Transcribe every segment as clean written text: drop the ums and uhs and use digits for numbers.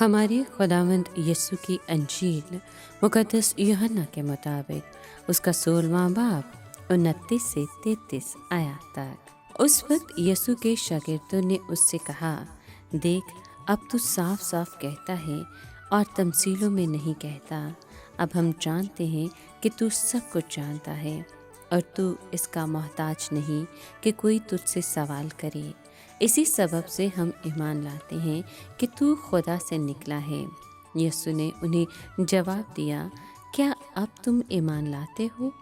हमारे खुदावंद यीशु की अंजील मुकद्दस यूहन्ना के मुताबिक उसका 16वां बाब 29 से 33 आयत तक। उस वक्त यीशु के शागिर्दों ने उससे कहा, देख अब तू साफ साफ कहता है और तमसीलों में नहीं कहता। अब हम जानते हैं कि तू सब कुछ जानता है और तू इसका मोहताज नहीं कि कोई तुझसे सवाल करे। इसी सबब से हम ईमान लाते हैं कि तू खुदा से निकला है। यीशु ने उन्हें जवाब दिया, क्या अब तुम ईमान लाते हो?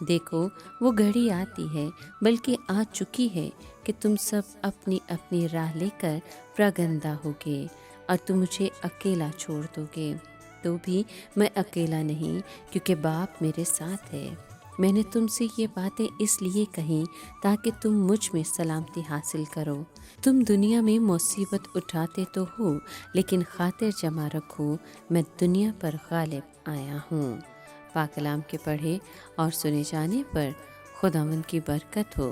देखो वो घड़ी आती है, बल्कि आ चुकी है कि तुम सब अपनी अपनी राह लेकर प्रगंदा होगे और तुम मुझे अकेला छोड़ दोगे। तो भी मैं अकेला नहीं, क्योंकि बाप मेरे साथ है। मैंने तुमसे ये बातें इसलिए कहीं ताकि तुम मुझ में सलामती हासिल करो। तुम दुनिया में मुसीबत उठाते तो हो, लेकिन खातिर जमा रखो, मैं दुनिया पर गालिब आया हूँ। पाक कलाम के पढ़े और सुने जाने पर खुदावंद की बरकत हो,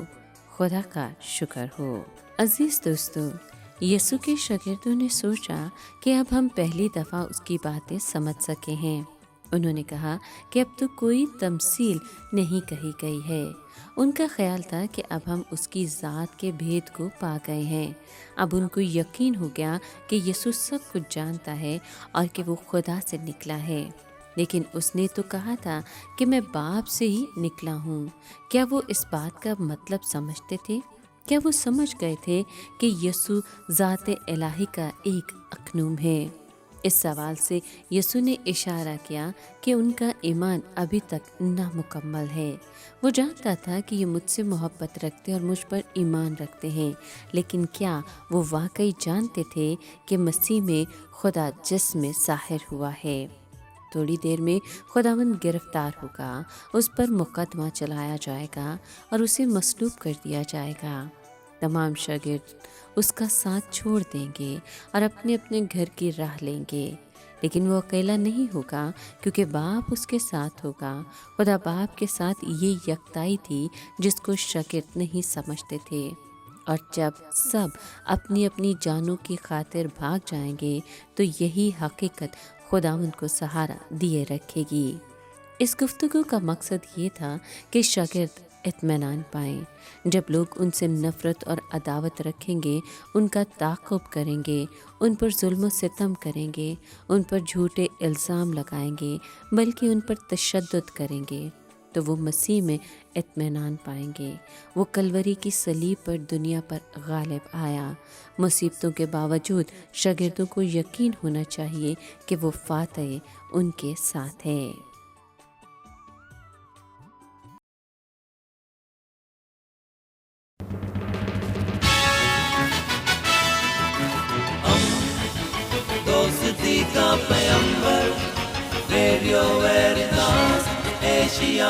खुदा का शुक्र हो। अजीज दोस्तों, यीशु के शागिर्दों ने सोचा कि अब हम पहली दफ़ा उसकी बातें समझ सके हैं। उन्होंने कहा कि अब तो कोई तमसील नहीं कही गई है। उनका ख्याल था कि अब हम उसकी ज़ात के भेद को पा गए हैं। अब उनको यकीन हो गया कि यीशु सब कुछ जानता है और कि वो खुदा से निकला है। लेकिन उसने तो कहा था कि मैं बाप से ही निकला हूँ। क्या वो इस बात का मतलब समझते थे? क्या वो समझ गए थे कि यीशु ज़ात इलाही का एक अखनूम है? इस सवाल से यीशु ने इशारा किया कि उनका ईमान अभी तक नामुकम्मल है। वो जानता था कि ये मुझसे मोहब्बत रखते और मुझ पर ईमान रखते हैं, लेकिन क्या वो वाकई जानते थे कि मसीह में खुदा जिस्म में ज़ाहिर हुआ है? थोड़ी देर में खुदावंद गिरफ्तार होगा, उस पर मुकदमा चलाया जाएगा और उसे मसलूब कर दिया जाएगा। तमाम शागिर्द उसका साथ छोड़ देंगे और अपने अपने घर की राह लेंगे, लेकिन वो अकेला नहीं होगा, क्योंकि बाप उसके साथ होगा। खुदा बाप के साथ ये यकताई थी जिसको शागिर्द नहीं समझते थे। और जब सब अपनी अपनी जानों की खातिर भाग जाएंगे, तो यही हकीकत खुदावंद को सहारा दिए रखेगी। इस गुफ्तगू का मकसद ये था कि शागिर्द इत्मीनान पाएं। जब लोग उनसे नफ़रत और अदावत रखेंगे, उनका ताक़ुब करेंगे, उन पर जुल्म सितम करेंगे, उन पर झूठे इल्ज़ाम लगाएंगे, बल्कि उन पर तशद्दुद करेंगे, तो वो मसीह में इत्मीनान पाएंगे। वो कलवरी की सलीब पर दुनिया पर गालिब आया। मुसीबतों के बावजूद शागिर्दों को यकीन होना चाहिए कि वो फातह उनके साथ है। दोस्ती का पैगंबर, रेडियो वेरितास एशिया।